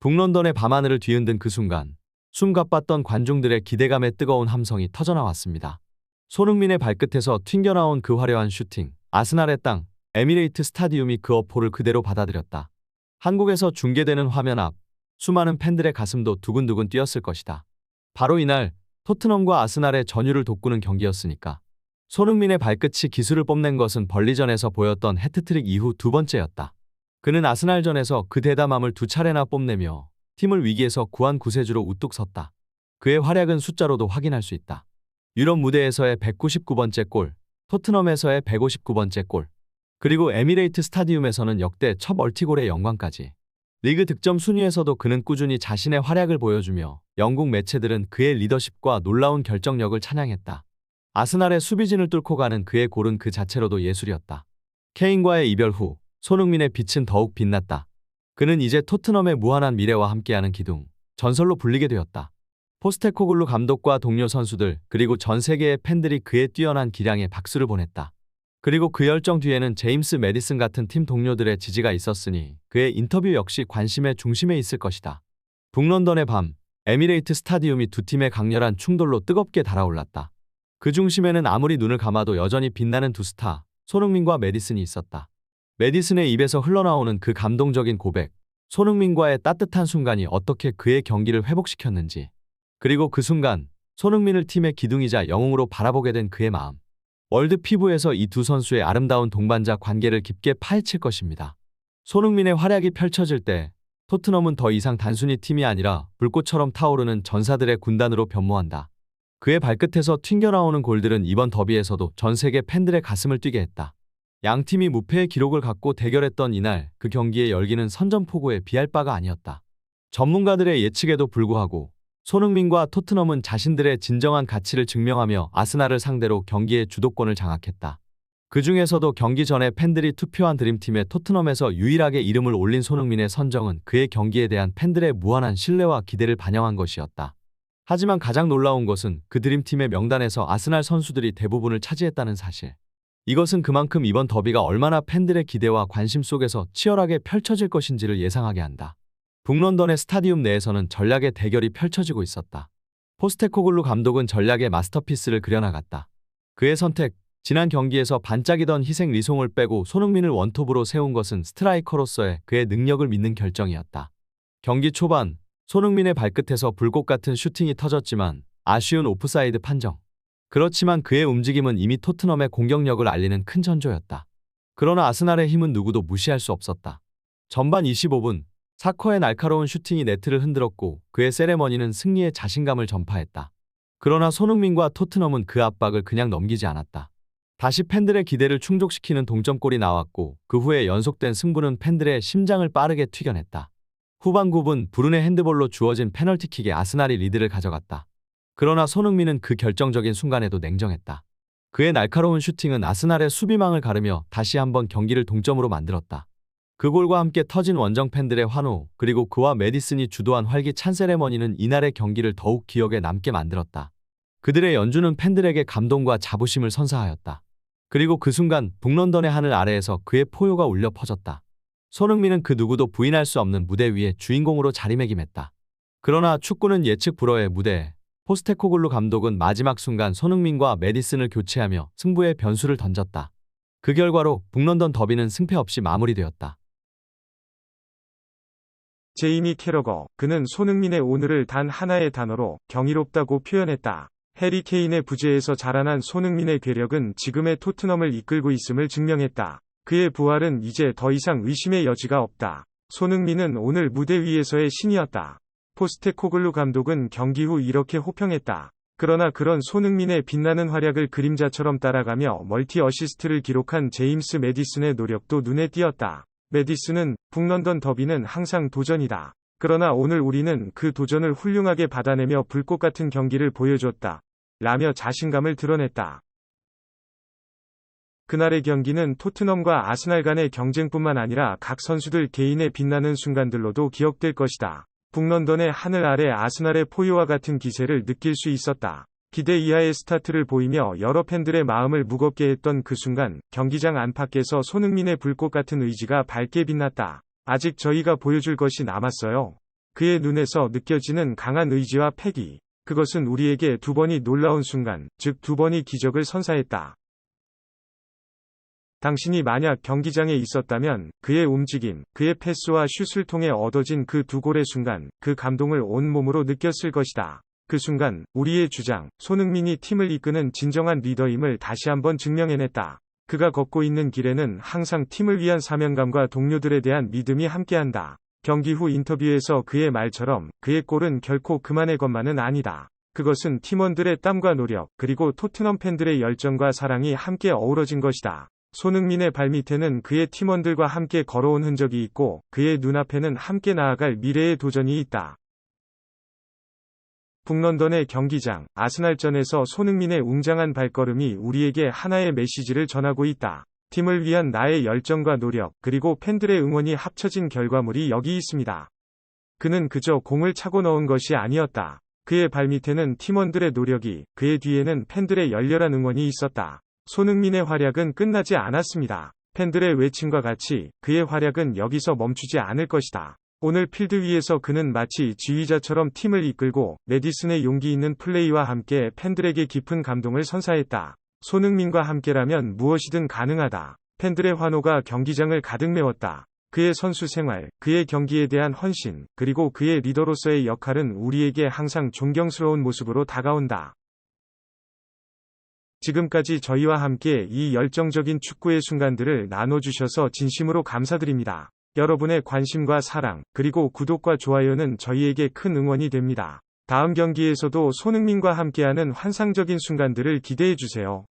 북런던의 밤하늘을 뒤흔든 그 순간 숨가빴던 관중들의 기대감에 뜨거운 함성이 터져나왔습니다. 손흥민의 발끝에서 튕겨나온 그 화려한 슈팅, 아스날의 땅, 에미레이트 스타디움이 그 어포를 그대로 받아들였다. 한국에서 중계되는 화면 앞 수많은 팬들의 가슴도 두근두근 뛰었을 것이다. 바로 이날 토트넘과 아스날의 전율을 돋구는 경기였으니까. 손흥민의 발끝이 기술을 뽐낸 것은 벌리전에서 보였던 해트트릭 이후 두 번째였다. 그는 아스날전에서 그 대담함을 두 차례나 뽐내며 팀을 위기에서 구한 구세주로 우뚝 섰다. 그의 활약은 숫자로도 확인할 수 있다. 유럽 무대에서의 199번째 골, 토트넘에서의 159번째 골, 그리고 에미레이트 스타디움에서는 역대 첫 멀티골의 영광까지. 리그 득점 순위에서도 그는 꾸준히 자신의 활약을 보여주며 영국 매체들은 그의 리더십과 놀라운 결정력을 찬양했다. 아스날의 수비진을 뚫고 가는 그의 골은 그 자체로도 예술이었다. 케인과의 이별 후 손흥민의 빛은 더욱 빛났다. 그는 이제 토트넘의 무한한 미래와 함께하는 기둥, 전설로 불리게 되었다. 포스테코글루 감독과 동료 선수들 그리고 전 세계의 팬들이 그의 뛰어난 기량에 박수를 보냈다. 그리고 그 열정 뒤에는 제임스 매디슨 같은 팀 동료들의 지지가 있었으니 그의 인터뷰 역시 관심의 중심에 있을 것이다. 북런던의 밤, 에미레이트 스타디움이 두 팀의 강렬한 충돌로 뜨겁게 달아올랐다. 그 중심에는 아무리 눈을 감아도 여전히 빛나는 두 스타, 손흥민과 매디슨이 있었다. 매디슨의 입에서 흘러나오는 그 감동적인 고백, 손흥민과의 따뜻한 순간이 어떻게 그의 경기를 회복시켰는지, 그리고 그 순간 손흥민을 팀의 기둥이자 영웅으로 바라보게 된 그의 마음. 월드 피부에서 이 두 선수의 아름다운 동반자 관계를 깊게 파헤칠 것입니다. 손흥민의 활약이 펼쳐질 때 토트넘은 더 이상 단순히 팀이 아니라 불꽃처럼 타오르는 전사들의 군단으로 변모한다. 그의 발끝에서 튕겨나오는 골들은 이번 더비에서도 전 세계 팬들의 가슴을 뛰게 했다. 양팀이 무패의 기록을 갖고 대결했던 이날 그 경기의 열기는 선전포고에 비할 바가 아니었다. 전문가들의 예측에도 불구하고 손흥민과 토트넘은 자신들의 진정한 가치를 증명하며 아스날을 상대로 경기의 주도권을 장악했다. 그 중에서도 경기 전에 팬들이 투표한 드림팀의 토트넘에서 유일하게 이름을 올린 손흥민의 선정은 그의 경기에 대한 팬들의 무한한 신뢰와 기대를 반영한 것이었다. 하지만 가장 놀라운 것은 그 드림팀의 명단에서 아스날 선수들이 대부분을 차지했다는 사실. 이것은 그만큼 이번 더비가 얼마나 팬들의 기대와 관심 속에서 치열하게 펼쳐질 것인지를 예상하게 한다. 북런던의 스타디움 내에서는 전략의 대결이 펼쳐지고 있었다. 포스테코글루 감독은 전략의 마스터피스를 그려나갔다. 그의 선택, 지난 경기에서 반짝이던 희생 리송을 빼고 손흥민을 원톱으로 세운 것은 스트라이커로서의 그의 능력을 믿는 결정이었다. 경기 초반, 손흥민의 발끝에서 불꽃 같은 슈팅이 터졌지만 아쉬운 오프사이드 판정. 그렇지만 그의 움직임은 이미 토트넘의 공격력을 알리는 큰 전조였다. 그러나 아스날의 힘은 누구도 무시할 수 없었다. 전반 25분, 사커의 날카로운 슈팅이 네트를 흔들었고 그의 세레머니는 승리의 자신감을 전파했다. 그러나 손흥민과 토트넘은 그 압박을 그냥 넘기지 않았다. 다시 팬들의 기대를 충족시키는 동점골이 나왔고 그 후에 연속된 승부는 팬들의 심장을 빠르게 튀겨냈다. 후반 9분 브룬의 핸드볼로 주어진 페널티킥에 아스날이 리드를 가져갔다. 그러나 손흥민은 그 결정적인 순간에도 냉정했다. 그의 날카로운 슈팅은 아스날의 수비망을 가르며 다시 한번 경기를 동점으로 만들었다. 그 골과 함께 터진 원정 팬들의 환호, 그리고 그와 매디슨이 주도한 활기찬 세레머니는 이날의 경기를 더욱 기억에 남게 만들었다. 그들의 연주는 팬들에게 감동과 자부심을 선사하였다. 그리고 그 순간 북런던의 하늘 아래에서 그의 포효가 울려 퍼졌다. 손흥민은 그 누구도 부인할 수 없는 무대 위에 주인공으로 자리매김했다. 그러나 축구는 예측 불허의 무대. 포스테코글루 감독은 마지막 순간 손흥민과 매디슨을 교체하며 승부의 변수를 던졌다. 그 결과로 북런던 더비는 승패 없이 마무리되었다. 제이미 캐러거, 그는 손흥민의 오늘을 단 하나의 단어로 경이롭다고 표현했다. 해리 케인의 부재에서 자라난 손흥민의 괴력은 지금의 토트넘을 이끌고 있음을 증명했다. 그의 부활은 이제 더 이상 의심의 여지가 없다. 손흥민은 오늘 무대 위에서의 신이었다. 포스테코글루 감독은 경기 후 이렇게 호평했다. 그러나 그런 손흥민의 빛나는 활약을 그림자처럼 따라가며 멀티 어시스트를 기록한 제임스 매디슨의 노력도 눈에 띄었다. 매디슨은 북런던 더비는 항상 도전이다. 그러나 오늘 우리는 그 도전을 훌륭하게 받아내며 불꽃 같은 경기를 보여줬다. 라며 자신감을 드러냈다. 그날의 경기는 토트넘과 아스날 간의 경쟁뿐만 아니라 각 선수들 개인의 빛나는 순간들로도 기억될 것이다. 북런던의 하늘 아래 아스날의 포효와 같은 기세를 느낄 수 있었다. 기대 이하의 스타트를 보이며 여러 팬들의 마음을 무겁게 했던 그 순간, 경기장 안팎에서 손흥민의 불꽃 같은 의지가 밝게 빛났다. 아직 저희가 보여줄 것이 남았어요. 그의 눈에서 느껴지는 강한 의지와 패기. 그것은 우리에게 두 번이 놀라운 순간, 즉 두 번이 기적을 선사했다. 당신이 만약 경기장에 있었다면 그의 움직임, 그의 패스와 슛을 통해 얻어진 그 두 골의 순간, 그 감동을 온몸으로 느꼈을 것이다. 그 순간, 우리의 주장, 손흥민이 팀을 이끄는 진정한 리더임을 다시 한번 증명해냈다. 그가 걷고 있는 길에는 항상 팀을 위한 사명감과 동료들에 대한 믿음이 함께한다. 경기 후 인터뷰에서 그의 말처럼 그의 골은 결코 그만의 것만은 아니다. 그것은 팀원들의 땀과 노력, 그리고 토트넘 팬들의 열정과 사랑이 함께 어우러진 것이다. 손흥민의 발밑에는 그의 팀원들과 함께 걸어온 흔적이 있고 그의 눈앞에는 함께 나아갈 미래의 도전이 있다. 북런던의 경기장, 아스날전에서 손흥민의 웅장한 발걸음이 우리에게 하나의 메시지를 전하고 있다. 팀을 위한 나의 열정과 노력, 그리고 팬들의 응원이 합쳐진 결과물이 여기 있습니다. 그는 그저 공을 차고 넣은 것이 아니었다. 그의 발밑에는 팀원들의 노력이, 그의 뒤에는 팬들의 열렬한 응원이 있었다. 손흥민의 활약은 끝나지 않았습니다. 팬들의 외침과 같이 그의 활약은 여기서 멈추지 않을 것이다. 오늘 필드 위에서 그는 마치 지휘자처럼 팀을 이끌고 메디슨의 용기 있는 플레이와 함께 팬들에게 깊은 감동을 선사했다. 손흥민과 함께라면 무엇이든 가능하다. 팬들의 환호가 경기장을 가득 메웠다. 그의 선수 생활, 그의 경기에 대한 헌신, 그리고 그의 리더로서의 역할은 우리에게 항상 존경스러운 모습으로 다가온다. 지금까지 저희와 함께 이 열정적인 축구의 순간들을 나눠주셔서 진심으로 감사드립니다. 여러분의 관심과 사랑, 그리고 구독과 좋아요는 저희에게 큰 응원이 됩니다. 다음 경기에서도 손흥민과 함께하는 환상적인 순간들을 기대해주세요.